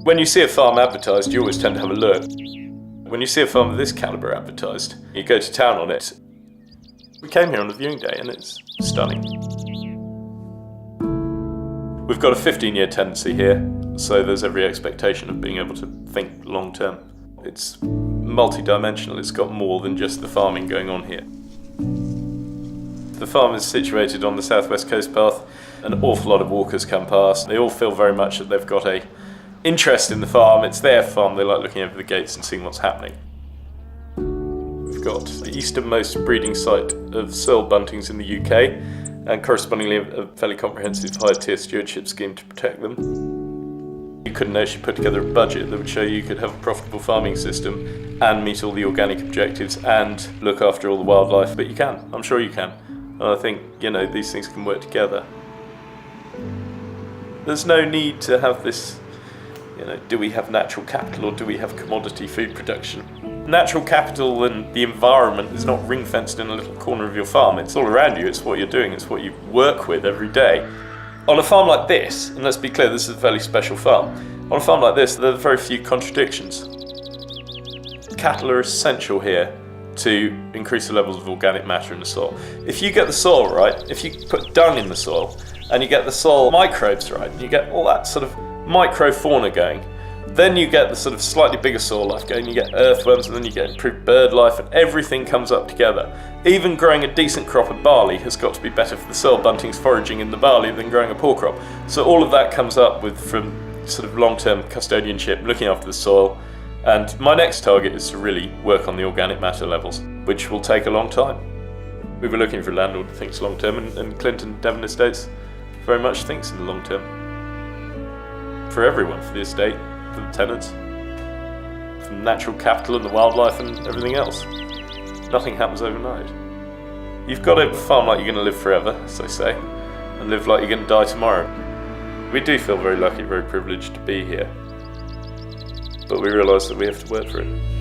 When you see a farm advertised, you always tend to have a look. When you see a farm of this calibre advertised, you go to town on it. We came here on a viewing day and it's stunning. We've got a 15-year tenancy here, so there's every expectation of being able to think long term. It's multi-dimensional, it's got more than just the farming going on here. The farm is situated on the southwest coast path. An awful lot of walkers come past. They all feel very much that they've got a interest in the farm. It's their farm. They like looking over the gates and seeing what's happening. We've got the easternmost breeding site of soil buntings in the UK, and correspondingly a fairly comprehensive high-tier stewardship scheme to protect them. You couldn't actually put together a budget that would show you could have a profitable farming system and meet all the organic objectives and look after all the wildlife, but you can. I'm sure you can. And I think, these things can work together. There's no need to have this, do we have natural capital or do we have commodity food production? Natural capital and the environment is not ring-fenced in a little corner of your farm. It's all around you, it's what you're doing, it's what you work with every day. On a farm like this, and let's be clear, this is a fairly special farm. On a farm like this, there are very few contradictions. Cattle are essential here to increase the levels of organic matter in the soil. If you get the soil right, if you put dung in the soil, and you get the soil microbes right, and you get all that sort of microfauna going, then you get the sort of slightly bigger soil life going, you get earthworms, and then you get improved bird life, and everything comes up together. Even growing a decent crop of barley has got to be better for the soil buntings foraging in the barley than growing a poor crop. So all of that comes up from sort of long-term custodianship, looking after the soil. And my next target is to really work on the organic matter levels, which will take a long time. We were looking for a landlord that thinks long-term, and Clinton Devon Estates very much thinks in the long term. For everyone, for the estate, for the tenants, for the natural capital and the wildlife and everything else. Nothing happens overnight. You've got to farm like you're going to live forever, as they say, and live like you're going to die tomorrow. We do feel very lucky, very privileged to be here, but we realise that we have to work for it.